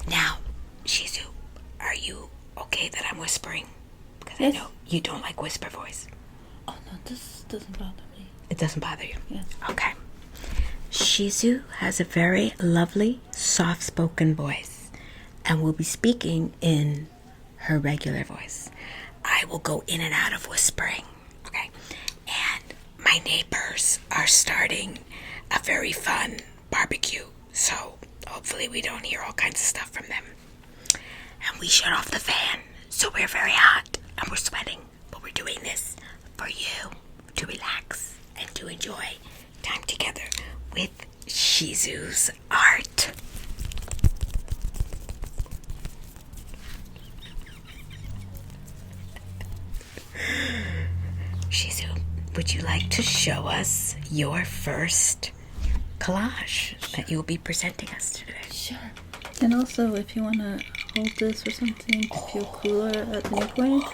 Now, Shizu, are you okay that I'm whispering? Because Yes. I know you don't like whisper voice. Oh no, this doesn't bother me. It doesn't bother you? Yes. Okay. Shizu has a very lovely, soft-spoken voice and will be speaking in her regular voice. I will go in and out of whispering, okay? And my neighbors are starting a very fun barbecue, so hopefully we don't hear all kinds of stuff from them. And we shut off the fan, so we're very hot and we're sweating, but we're doing this for you to relax and to enjoy time together with Shizu's art. Shizu, would you like to show us your first collage that you'll be presenting us today? Sure. And also, if you want to hold this or something to feel cooler at any point.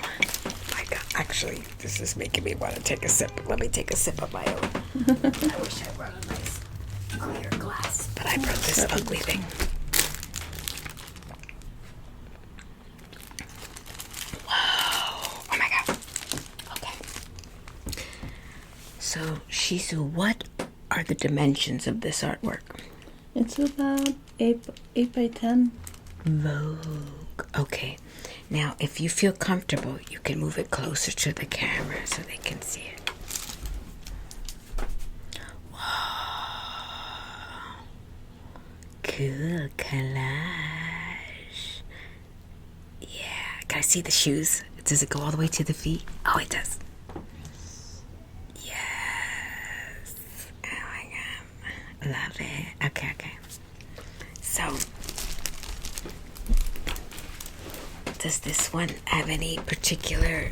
My God, actually, this is making me want to take a sip. Let me take a sip of my own. I wish I brought a nice clear glass, but I brought this ugly thing. Whoa! Oh my God. Okay. So, Shizu, what are the dimensions of this artwork? It's about 8 by 10. Vogue. Okay. Now, if you feel comfortable, you can move it closer to the camera so they can see it. Wow. Cool collage. Yeah. Can I see the shoes? Does it go all the way to the feet? Oh, it does. Yes. Oh my God. Love it. Okay. So, does this one have any particular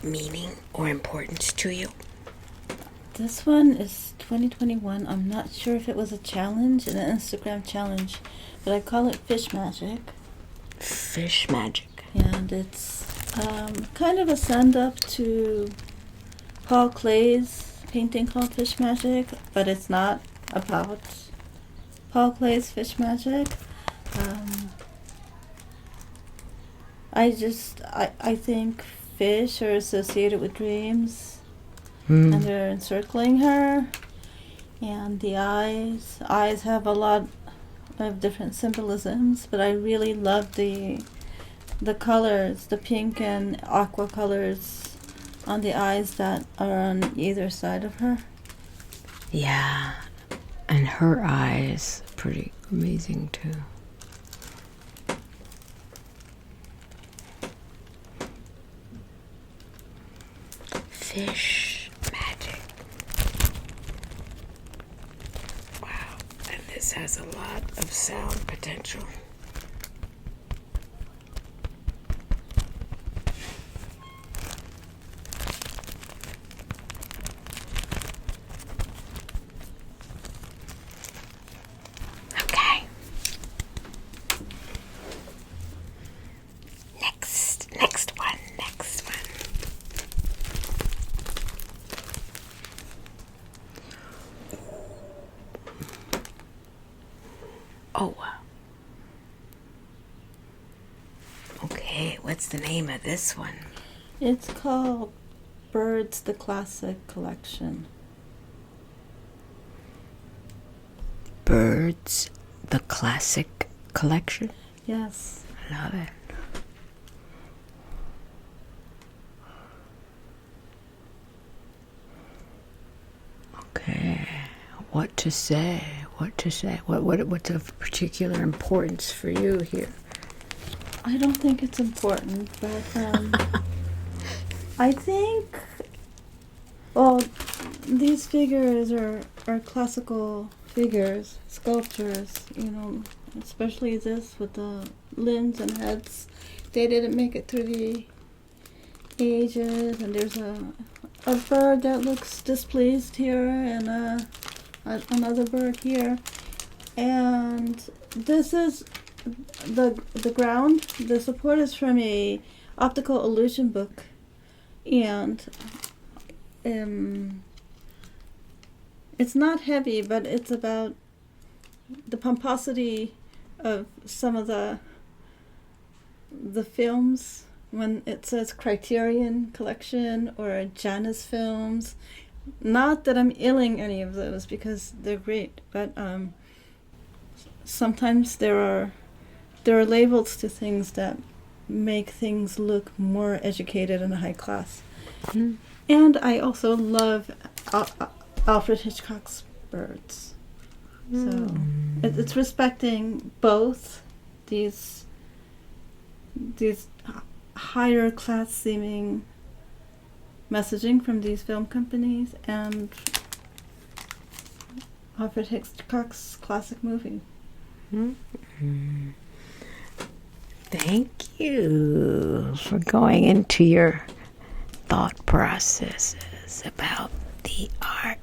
meaning or importance to you? This one is 2021. I'm not sure if it was a challenge, an Instagram challenge, but I call it Fish Magic. Fish magic. And it's kind of a send-up to Paul Clay's painting called Fish Magic, but it's not about Paul Clay's Fish Magic. I think fish are associated with dreams, and they're encircling her. And the eyes have a lot of different symbolisms, but I really love the colors, the pink and aqua colors on the eyes that are on either side of her. Yeah, and her eyes pretty amazing too. Fish magic. Wow, and this has a lot of sound potential. Okay. Next one. Oh. Okay, what's the name of this one? It's called Birds, the Classic Collection. Birds, the Classic Collection? Yes. I love it. Okay, what to say? What's of particular importance for you here? I don't think it's important, but I think, well, these figures are classical figures, sculptures, especially this with the limbs and heads. They didn't make it through the ages, and there's a bird that looks displeased here, and another bird here, and this is the ground. The support is from a optical illusion book, and it's not heavy, but it's about the pomposity of some of the the films, when it says Criterion Collection or Janus Films, not that I'm illing any of those because they're great, but sometimes there are labels to things that make things look more educated and high class. Mm. And I also love Alfred Hitchcock's Birds. So it's respecting both these higher class seeming messaging from these film companies and Alfred Hitchcock's classic movie. Mm-hmm. Thank you for going into your thought processes about the art.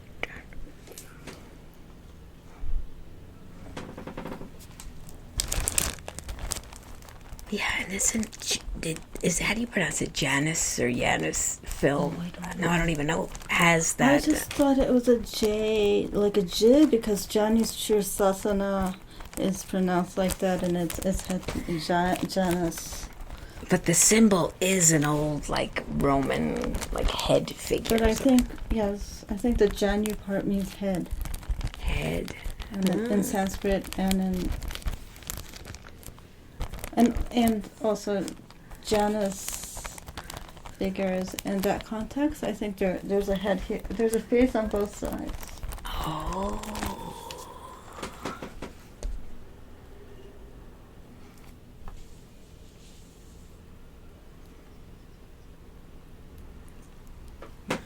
Yeah, and is how do you pronounce it? Janus or Janus film? No, I don't even know. Has that? I just thought it was a J, like a J, because Johnny's Sasana is pronounced like that, and it's Janus. But the symbol is an old, like, Roman, like, head figure. But I think the Janu part means head. Head. And in Sanskrit and also Janus figures in that context. I think there's a head here. There's a face on both sides. Oh.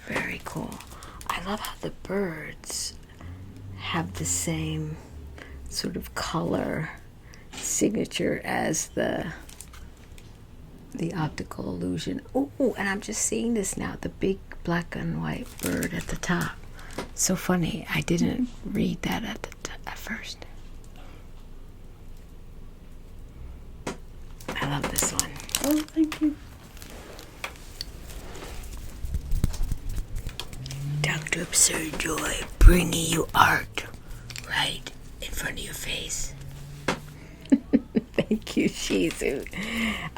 Very cool. I love how the birds have the same sort of color signature as the optical illusion. Oh, and I'm just seeing this now, the big black and white bird at the top. So funny, I didn't read that at first. I love this one. Oh, thank you. Dr. Absurd Joy, bringing you art right in front of your face. Thank you, Shizu.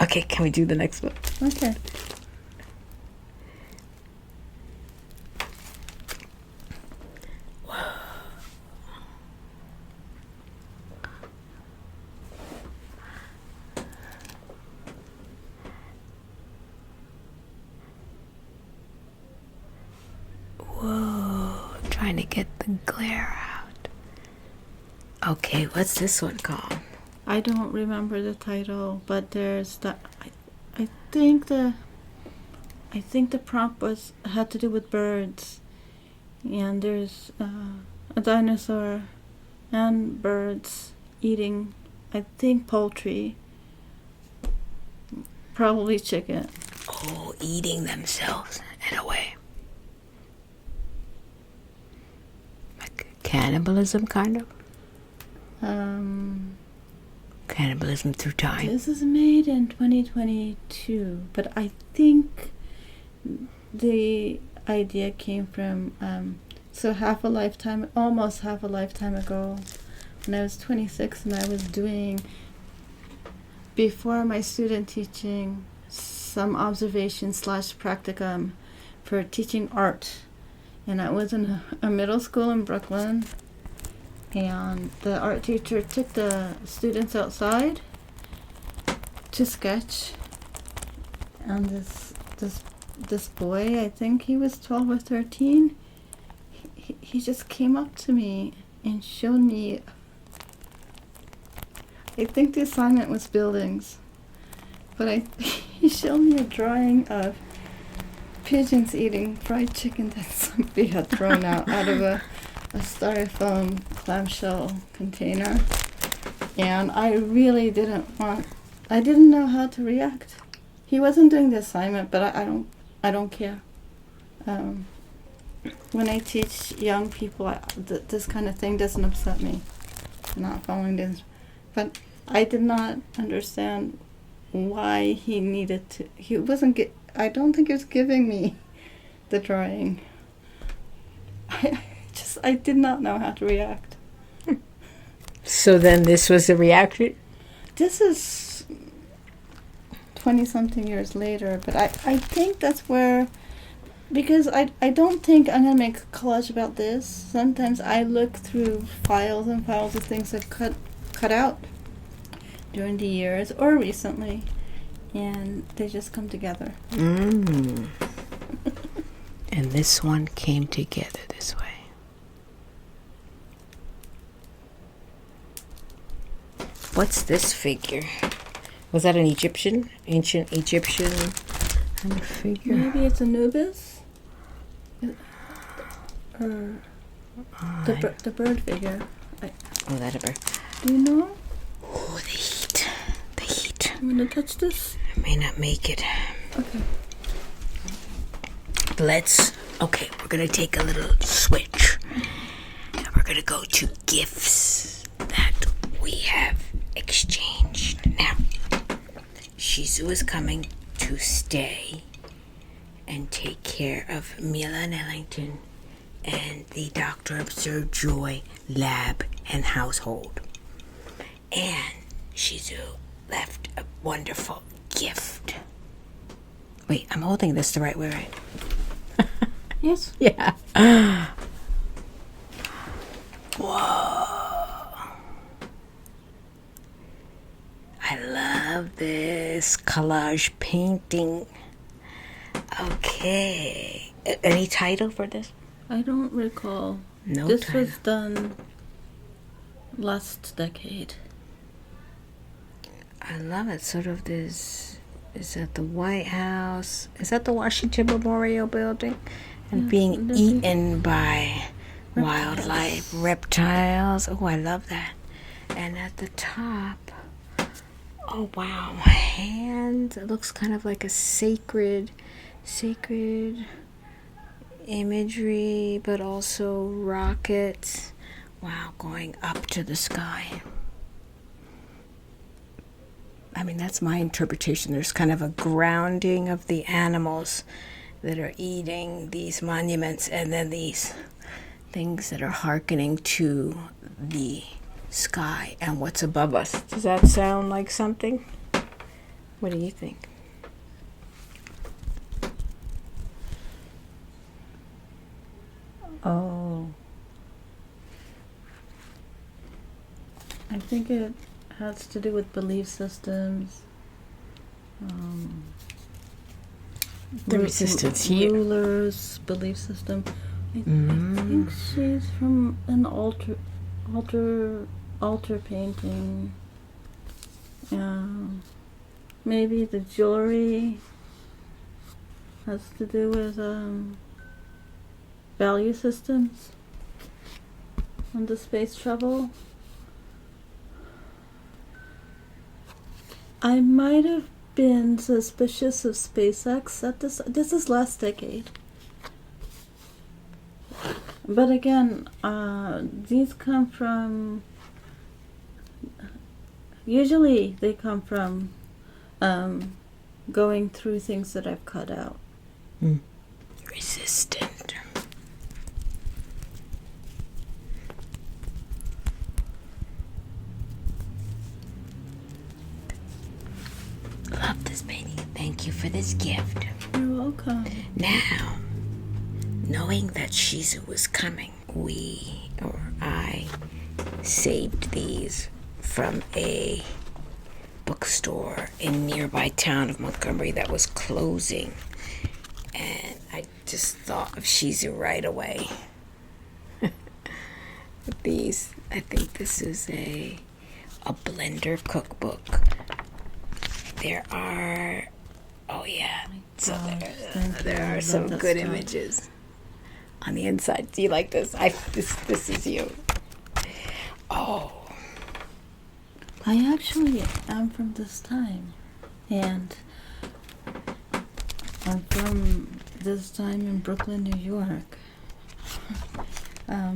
Okay, can we do the next one? Okay. Whoa, trying to get the glare out. Okay, what's this one called? I don't remember the title, but there's that. I think the prompt had to do with birds, and there's a dinosaur and birds eating, I think, poultry, probably chicken. Oh, eating themselves in a way. Like cannibalism, kind of? Cannibalism through time. This is made in 2022, but I think the idea came from almost half a lifetime ago, when I was 26 and I was doing, before my student teaching, some observation / practicum for teaching art, and I was in a middle school in Brooklyn. And the art teacher took the students outside to sketch, and this boy, I think he was 12 or 13, he just came up to me and showed me, I think the assignment was buildings, but he showed me a drawing of pigeons eating fried chicken that somebody had thrown out of a styrofoam clamshell container, and I really didn't know how to react. He wasn't doing the assignment, but I don't care. When I teach young people, this kind of thing doesn't upset me. Not following this, but I did not understand why he needed to. He wasn't. I don't think he was giving me the drawing. I did not know how to react. So then this was the reaction? This is 20-something years later. But I think that's where, because I don't think I'm going to make a collage about this. Sometimes I look through files and files of things I've cut out during the years or recently, and they just come together. And this one came together this way. What's this figure? Was that an ancient Egyptian kind of figure? Maybe it's Anubis? Or the bird figure. That a bird. Do you know? Oh, the heat. The heat. You want to touch this? I may not make it. Okay. Okay, we're going to take a little switch. And we're going to go to gifts that we have exchanged. Now, Shizu is coming to stay and take care of Mila and Ellington and the Dr. Absurd Joy lab and household. And Shizu left a wonderful gift. Wait, I'm holding this the right way, right? Yes. Yeah. Whoa. I love this collage painting. Okay. Any title for this? I don't recall. No This title. was done last decade. I love it. Sort of this. Is that the White House? Is that the Washington Memorial Building? And Yeah, being there's eaten by reptiles. wildlife, reptiles. Oh, I love that. And at the top, oh wow, hands. It looks kind of like a sacred imagery, but also rockets. Wow, going up to the sky. I mean, that's my interpretation. There's kind of a grounding of the animals that are eating these monuments, and then these things that are hearkening to the sky and what's above us. Does that sound like something? What do you think? Oh. I think it has to do with belief systems. The resistance here. Rulers, belief system. I think she's from an altar painting. Maybe the jewelry has to do with value systems and the space travel. I might have been suspicious of SpaceX at this is last decade. But again, these come from, usually they come from going through things that I've cut out. Resistant. Love this painting. Thank you for this gift. You're welcome. Now, knowing that Shizu was coming, I saved these from a bookstore in nearby town of Montgomery that was closing. And I just thought of Shizu right away. These, I think this is a blender cookbook. There are, oh yeah, so there are some good images on the inside. Do you like this? This is you. Oh. I actually am from this time, and I'm from this time in Brooklyn, New York.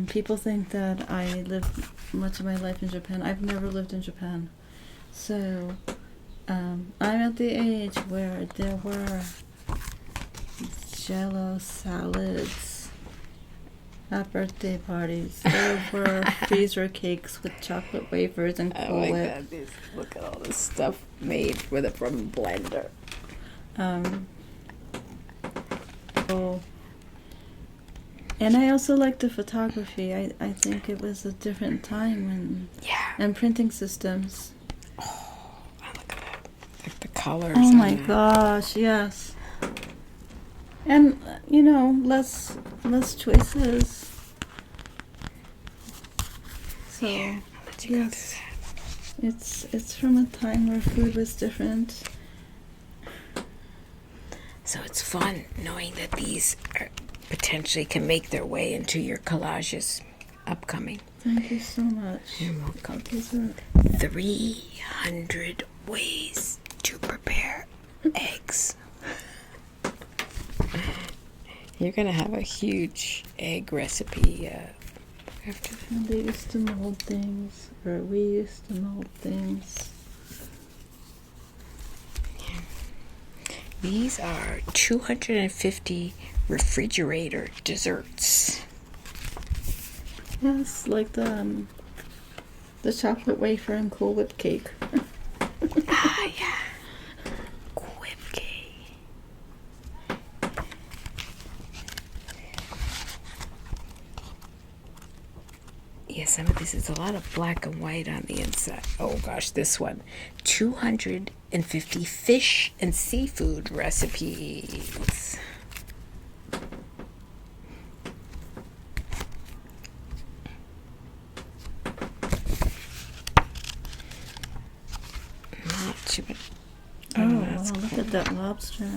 People think that I lived much of my life in Japan. I've never lived in Japan. So, I'm at the age where there were Jello salads at birthday parties. There were freezer cakes with chocolate wafers and Oh Cool my Whip. god, look at all this stuff made from a blender. Oh. And I also like the photography. I think it was a different time when... Yeah. And printing systems. Oh, look at that. Like the colors. Oh my that. gosh, yes. And, you know, less choices. So, Yeah, I'll let you yes. go do that. It's from a time where food was different. So it's fun knowing that these potentially can make their way into your collages upcoming. Thank you so much. You're welcome. These are 300 ways to prepare eggs. You're going to have a huge egg recipe after that. and they used to mold things, or we used to mold things. These are 250 refrigerator desserts. Yes, like the chocolate wafer and Cool Whip cake. Ah, yeah. Whip cake. Yeah, some of this is a lot of black and white on the inside. Oh gosh, this one. 250 fish and seafood recipes. Not too much. Oh, that's wow, look at that lobster.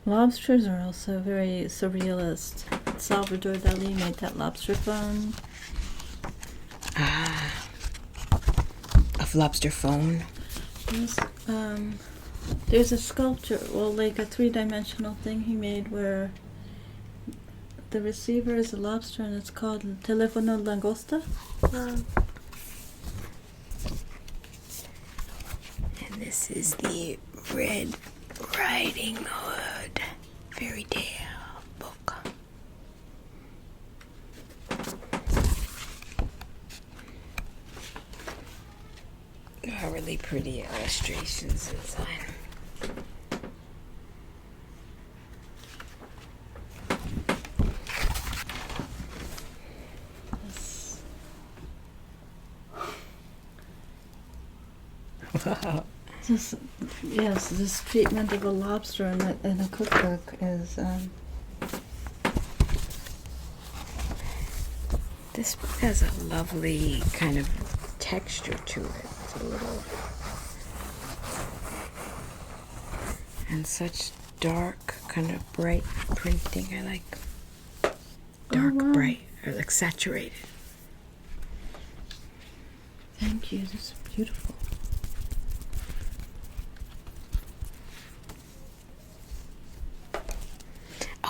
Lobsters are also very surrealist. Salvador Dali made that lobster phone. Of lobster phone. There's a sculpture, well, like a three-dimensional thing he made where the receiver is a lobster and it's called Telefono Langosta. And this is the Red Riding Hood fairy tale book. Oh, really pretty illustrations inside. Wow. This treatment of a lobster in a cookbook is This book has a lovely kind of texture to it. It's a little... And such dark, kind of bright printing. I like dark, wow. bright, or like saturated. Thank you. This is beautiful.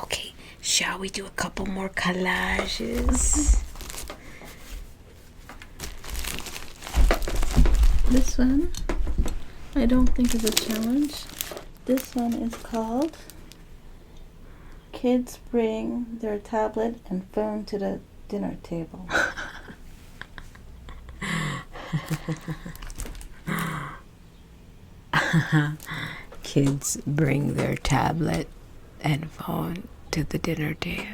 Okay, shall we do a couple more collages? This one, I don't think is a challenge. This one is called Kids Bring Their Tablet and Phone to the Dinner Table. Kids bring their tablet and phone to the dinner table.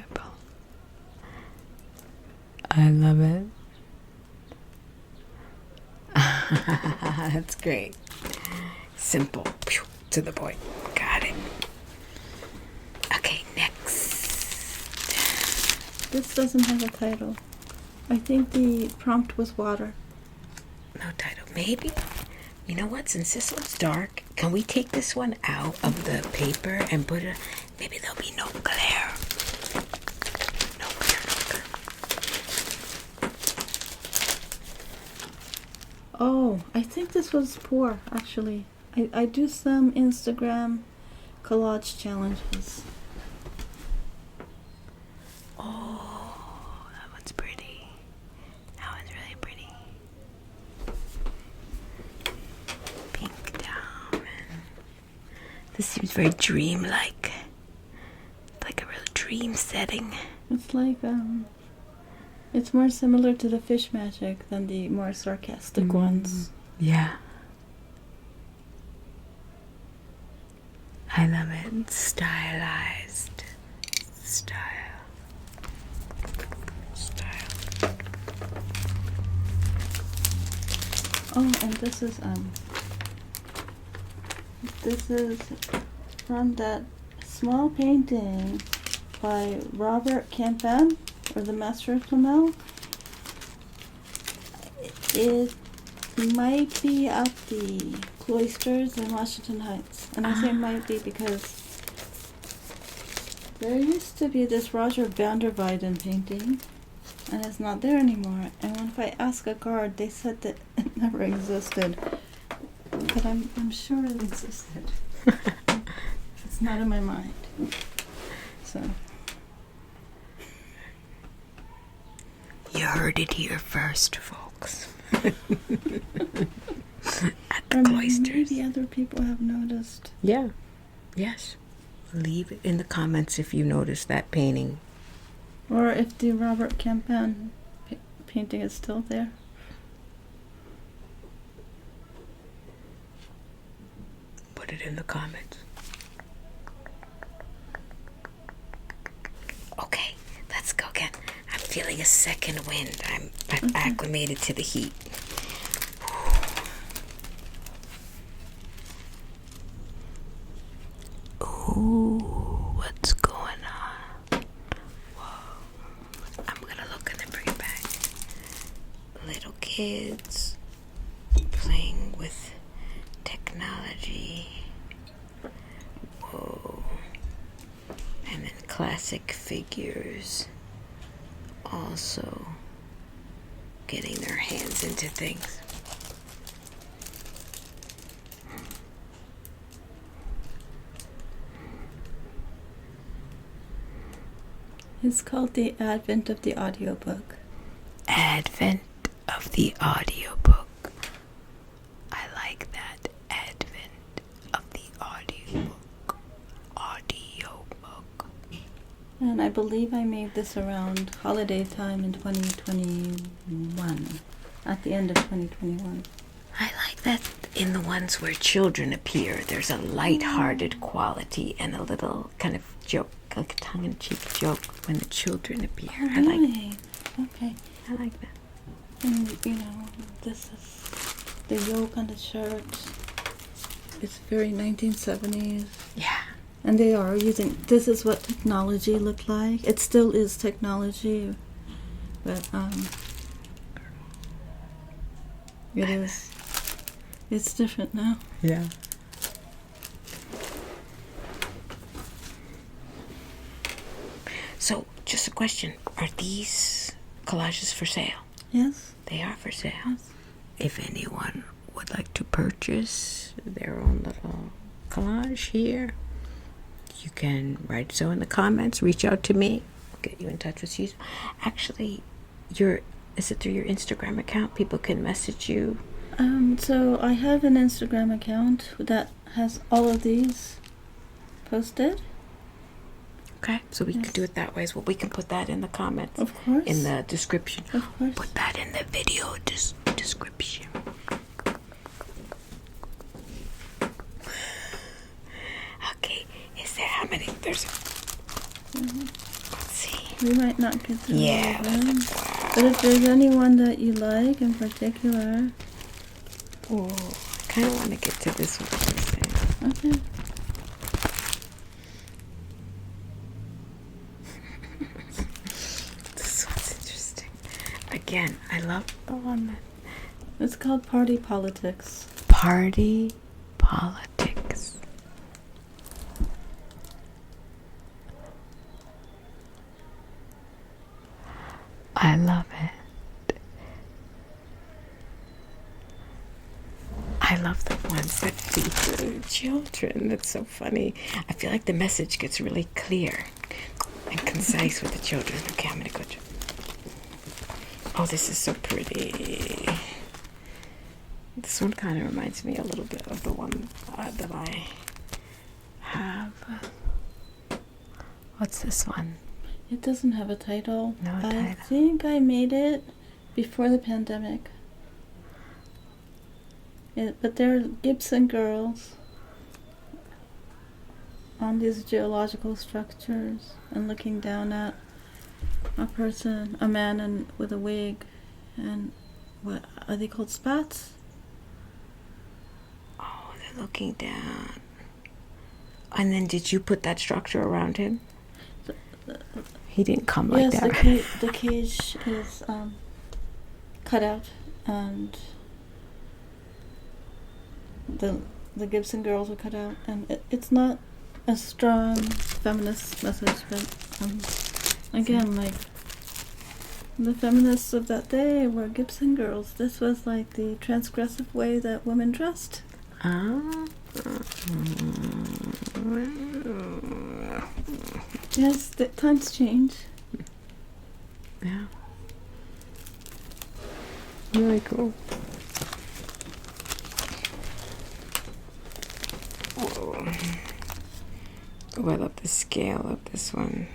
I love it. That's great. Simple. Pew, to the point. Got it. Okay, next. This doesn't have a title. I think the prompt was water. No title. Maybe. You know what? Since this one's dark, can we take this one out of the paper and put it... Maybe there'll be no glare. No glare, no glare. Oh, I think this was poor, actually. I do some Instagram collage challenges. Oh, that one's pretty. That one's really pretty. Pink diamond. This seems very dreamlike. Like a real dream setting. It's like, it's more similar to the fish magic than the more sarcastic ones. Yeah. I love it. Stylized. Style. Oh, and this is from that small painting by Robert Campan, or the Master of Flamel. It might be at the Cloisters in Washington Heights. And I say might be because there used to be this Roger van der Weyden painting, and it's not there anymore. And if I ask a guard, they said that it never existed. But I'm sure it existed. It's not in my mind. So. You heard it here first, folks. At the Or Cloisters. maybe other people have noticed. Yeah. Yes. Leave it in the comments if you notice that painting. Or if the Robert Campan painting is still there. Put it in the comments. Okay, let's go again. I'm feeling a second wind. I'm acclimated to the heat. Ooh, what's going on? Whoa. I'm gonna look and then bring it back. Little kids playing with technology. Whoa. And then classic figures also getting their hands into things. It's called The Advent of the Audiobook. Advent of the audiobook. I like that. Advent of the audiobook. Audiobook. And I believe I made this around holiday time in 2021. At the end of 2021. I like that in the ones where children appear, there's a light-hearted quality and a little kind of joke, like a tongue-in-cheek joke when the children appear. Oh, I like really? Okay. I like that. And, this is the yoke on the shirt. It's very 1970s. Yeah. And they are using, this is what technology looked like. It still is technology, but, it is. It's different now. Yeah. So, just a question. Are these collages for sale? Yes. They are for sale. Yes. If anyone would like to purchase their own little collage here, you can write so in the comments. Reach out to me. I'll get you in touch with you. Actually, is it through your Instagram account? People can message you. So I have an Instagram account that has all of these posted. Okay, so we Yes. can do it that way as well. We can put that in the comments. Of course. In the description. Of course. Put that in the video description. Okay, is there how many? Let's see. We might not get through Yeah, all of them. But if there's anyone that you like in particular, Oh, I kind of want to get to this one. okay. This one's interesting. Again, I love the one that It's called Party Politics. party politics. I love it. I love the ones that feature children. That's so funny. I feel like the message gets really clear and concise with the children. Okay, I'm gonna go. Oh, this is so pretty. This one kind of reminds me a little bit of the one that I have. What's this one? It doesn't have a title. No I title. think I made it before the pandemic. But they're Gibson girls on these geological structures and looking down at a man with a wig, and what are they called, spats? Oh, they're looking down. And then did you put that structure around him? He didn't come like Yes, that. the cage is cut out, and the Gibson girls are cut out, and it's not a strong feminist message, but again, like, the feminists of that day were Gibson girls. This was like the transgressive way that women dressed. Yes, the times change. Yeah. Really cool. Whoa. Oh, I love the scale of this one.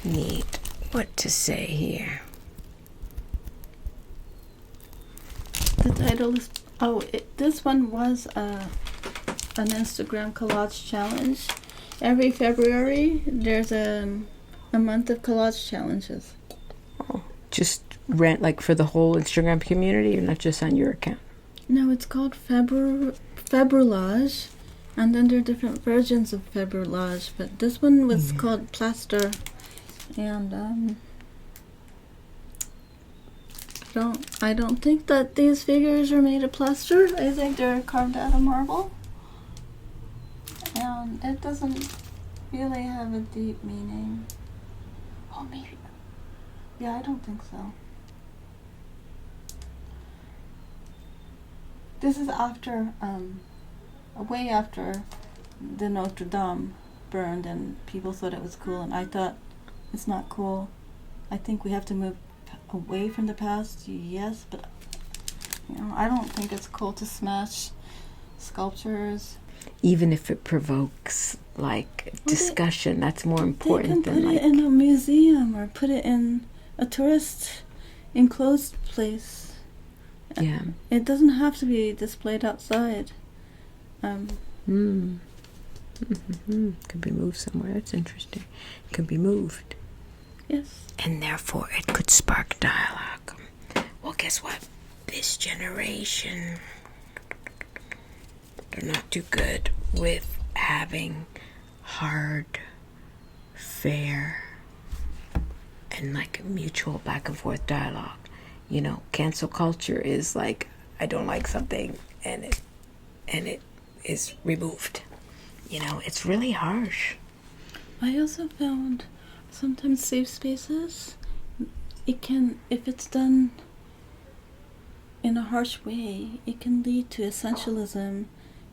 Neat. What to say here? The title is this one was an Instagram collage challenge. Every February there's a month of collage challenges. Oh, just rent like for the whole Instagram community, or not just on your account? No, it's called Februlage, and then there are different versions of Februlage, but this one was called Plaster, and I don't think that these figures are made of plaster. I think they're carved out of marble, and it doesn't really have a deep meaning. Oh, maybe. Yeah, I don't think so. This is after, way after the Notre Dame burned, and people thought it was cool, and I thought it's not cool. I think we have to move away from the past, yes, but I don't think it's cool to smash sculptures. Even if it provokes like discussion, that's more important they than can put like. it in a museum or put it in a tourist enclosed place. Yeah. It doesn't have to be displayed outside. Could be moved somewhere. That's interesting. It could be moved. Yes. And therefore it could spark dialogue. Well, guess what? This generation, they're not too good with having hard, fair, and like mutual back and forth dialogue. Cancel culture is like, I don't like something and it is removed. It's really harsh. I also found sometimes safe spaces, if it's done in a harsh way, it can lead to essentialism,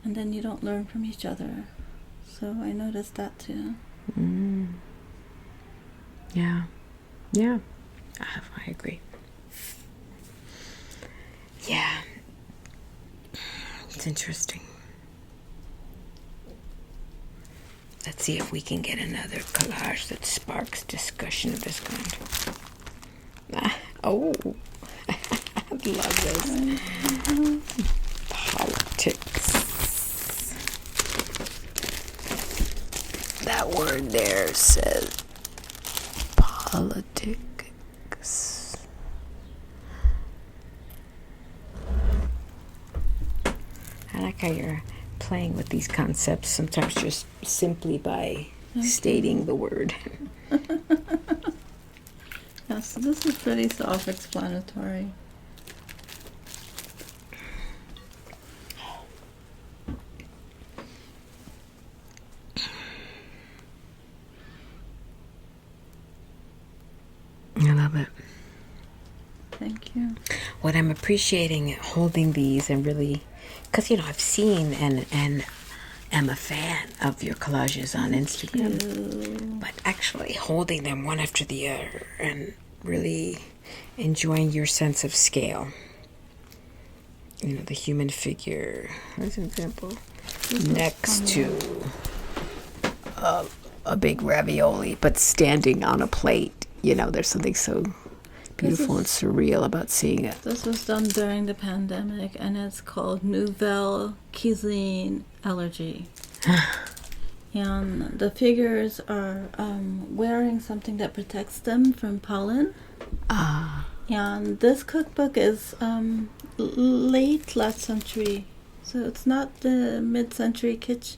and then you don't learn from each other. So I noticed that too. Yeah. I agree. Yeah. It's interesting. Let's see if we can get another collage that sparks discussion of this kind. Oh, I love this. Politics. That word there says politics. I like how you're playing with these concepts, sometimes just simply by stating the word. Yeah, so this is pretty self-explanatory. I love it. Thank you. what I'm appreciating holding these and really, because I've seen and am a fan of your collages on Instagram, but actually holding them one after the other and really enjoying your sense of scale. The human figure, as an example, next to a big ravioli, but standing on a plate. There's something so beautiful and surreal about seeing it. This was done during the pandemic, and it's called Nouvelle Cuisine Allergy. And the figures are wearing something that protects them from pollen. And this cookbook is late last century, so it's not the mid-century kitsch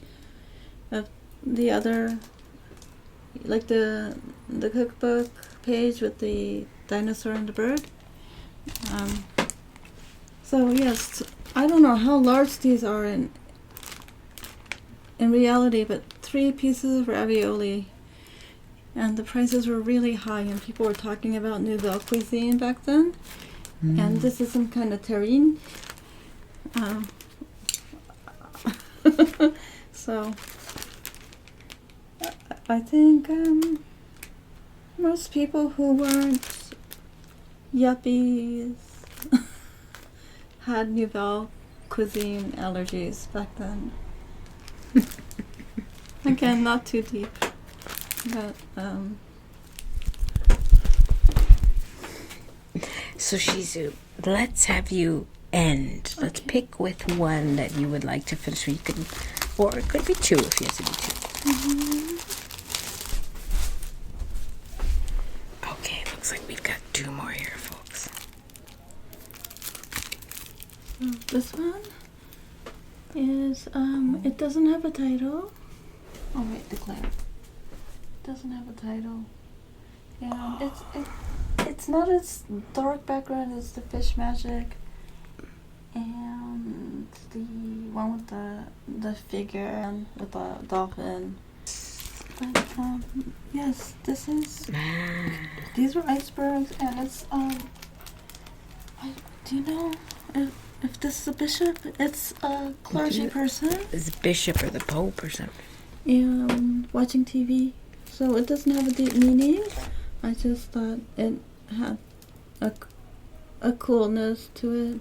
of the other, like the cookbook page with the dinosaur and the bird. So yes, I don't know how large these are in reality, but 3 pieces of ravioli, and the prices were really high, and people were talking about Nouvelle Cuisine back then. And this is some kind of terrine. So I think most people who weren't yuppies had Nouvelle Cuisine allergies back then. Again, not too deep, but So Shizu, let's have you end. Let's pick with one that you would like to finish. Or it could be 2 if you have to be 2. Okay, looks like we've got 2 more here, folks. this one is it doesn't have a title. Oh wait, declare. It doesn't have a title. Yeah, it's not as dark background as the fish magic and the one with the figure and with the dolphin. But yes, these are icebergs, and it's do you know if this is a bishop? It's a clergy person. Is the bishop or the pope or something? And watching TV, so it doesn't have a deep meaning. I just thought it had a coolness to it.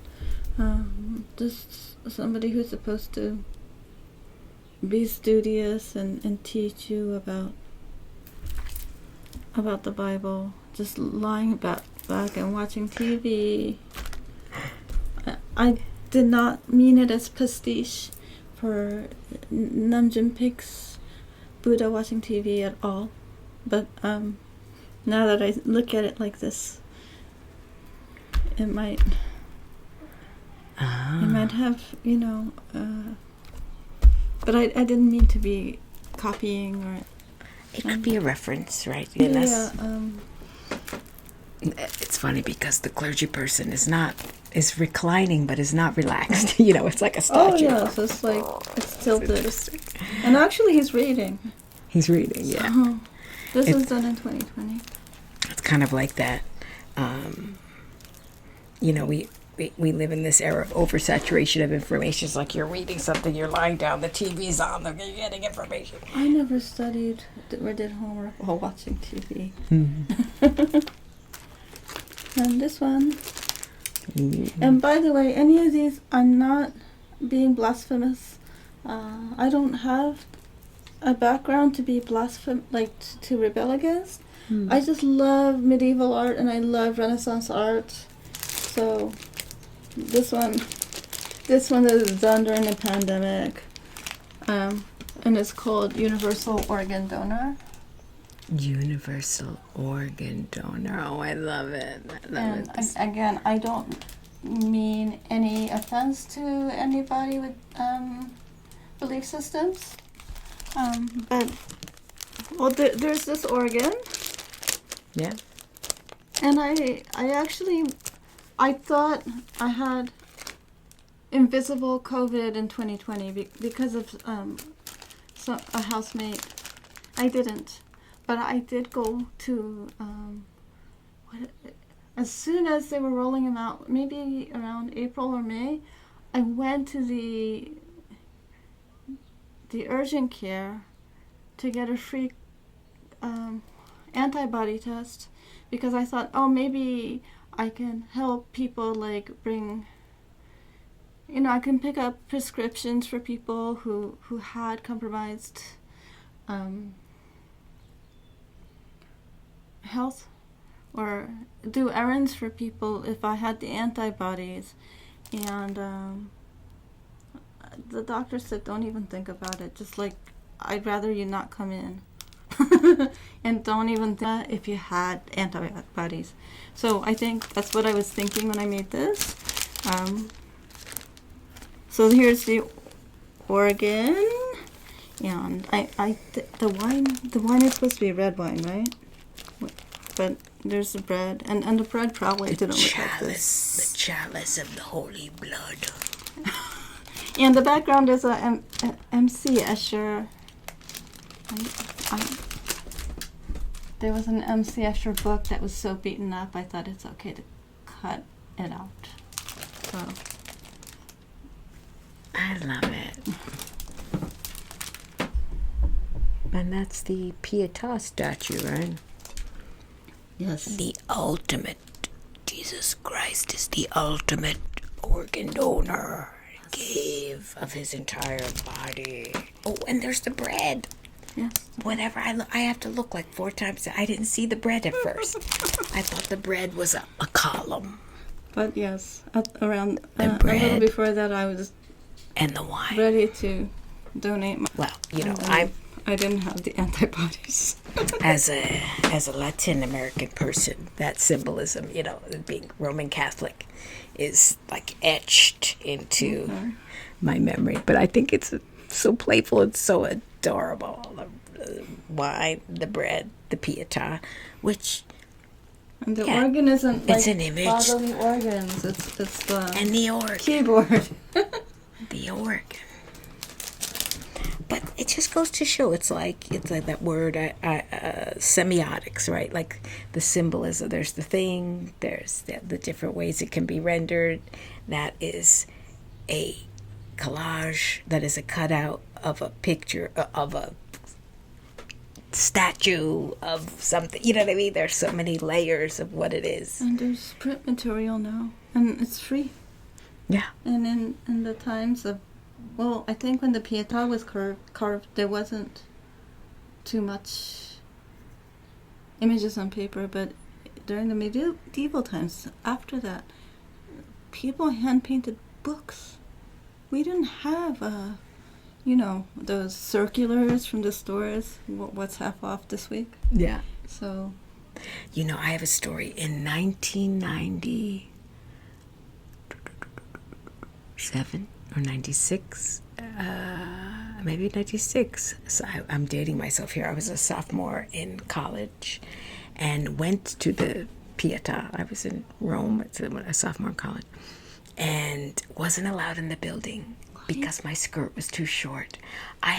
Just somebody who's supposed to be studious and teach you about the Bible, just lying back and watching TV. I did not mean it as pastiche for Namjoon Pik's Buddha watching TV at all, but now that I look at it like this, it might have, but I didn't mean to be copying or. It could be a reference, right? Yeah. It's funny because the clergy person is reclining but is not relaxed. It's like a statue. Oh yeah, so it's like it's tilted. And actually, he's reading. He's reading, yeah. So, this was done in 2020. It's kind of like that. We live in this era of oversaturation of information. It's like you're reading something, you're lying down, the TV's on, you're getting information. I never studied or did homework while watching TV. And this one. And by the way, any of these, I'm not being blasphemous. I don't have a background to be to rebel against. I just love medieval art and I love Renaissance art. So this one is done during the pandemic, and it's called Universal Organ Donor. Universal organ donor. Oh, I love it. Again, I don't mean any offense to anybody with belief systems. But there's this organ. Yeah. And I thought I had invisible COVID in 2020 because of a housemate. I didn't. But I did go to as soon as they were rolling them out, maybe around April or May, I went to the urgent care to get a free antibody test, because I thought, oh, maybe I can help people, like bring, I can pick up prescriptions for people who had compromised health, or do errands for people if I had the antibodies. And the doctor said, don't even think about it. Just like, I'd rather you not come in. And don't even think if you had antibodies. So I think that's what I was thinking when I made this. So here's the organ, and the wine is supposed to be red wine, right? But there's the bread, and the bread probably didn't look like this. The chalice of the holy blood. And the background is a MC Escher. There was an MC Escher book that was so beaten up, I thought it's okay to cut it out. So I love it. And that's the Pietà statue, right? yes, The ultimate. Jesus Christ is the ultimate organ donor. Gave of his entire body. Oh, and there's the bread. yes. Whenever I have to look like 4 times. I didn't see the bread at first. I thought the bread was a column. But yes, around The a little bread. before that, I was And the wine. ready to donate my. Well, I didn't have the antibodies. as a Latin American person, that symbolism, being Roman Catholic, is like etched into my memory. But I think it's so playful. It's so adorable. The wine, the bread, the Pietà, which And the organ isn't like it's an image. bodily organs. It's the and the organ, keyboard. the organ. But it just goes to show it's like that word semiotics, right? Like the symbolism. There's the thing. There's the different ways it can be rendered. That is a collage. That is a cutout of a picture of a statue of something. You know what I mean? There's so many layers of what it is. And there's print material now, and it's free. Yeah. And in the times of, well, I think when the Pietà was carved, there wasn't too much images on paper, but during the medieval times, after that, people hand-painted books. We didn't have, those circulars from the stores, what's half off this week. Yeah. So, I have a story in 1997 or 96, maybe 96. So I'm dating myself here. I was a sophomore in college and went to the Pietà. I was in Rome, a sophomore in college, and wasn't allowed in the building because my skirt was too short. I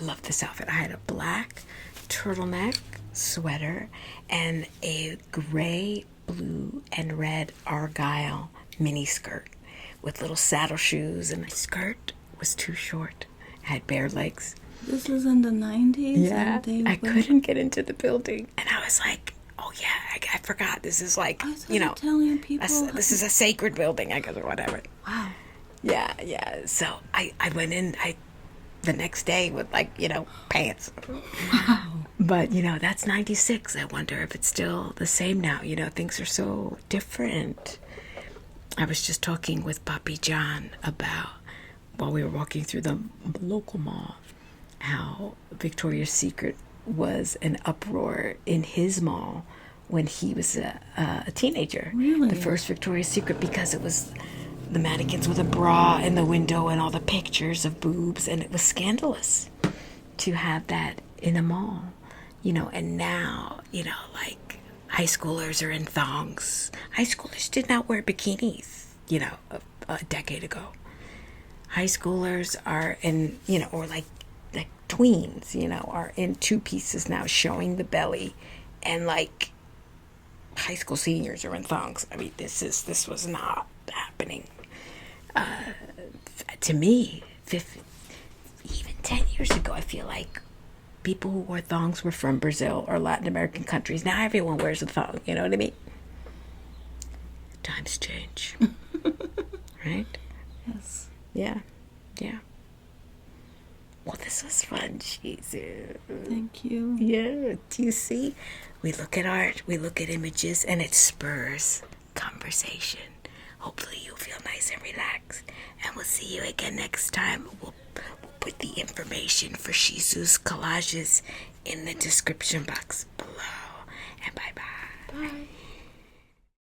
love this outfit. I had a black turtleneck sweater and a gray, blue, and red argyle mini skirt with little saddle shoes, and my skirt was too short. I had bare legs. this was in the 90s? Yeah, I couldn't get into the building. And I was like, oh yeah, I forgot. This is like, Italian people. this is a sacred building, I guess, or whatever. Wow. Yeah. So I went in the next day with pants. Wow. But, that's 96. I wonder if it's still the same now. Things are so different. I was just talking with Papi John about, while we were walking through the local mall, how Victoria's Secret was an uproar in his mall when he was a teenager. Really? The first Victoria's Secret, because it was the mannequins with a bra in the window and all the pictures of boobs, and it was scandalous to have that in a mall. And now, like high schoolers are in thongs. High schoolers did not wear bikinis, a decade ago. High schoolers are in, or like tweens, are in 2 pieces now, showing the belly and like high school seniors are in thongs. I mean, this was not happening. To me, even 10 years ago, I feel like people who wore thongs were from Brazil or Latin American countries. Now everyone wears a thong, you know what I mean? Times change. Right? Yes. Yeah. Yeah. Well, this was fun, Shizu. Thank you. Yeah. Do you see? We look at art, we look at images, and it spurs conversation. Hopefully you'll feel nice and relaxed. And we'll see you again next time. We'll put the information for Shizu's collages in the description box below. And bye-bye. Bye.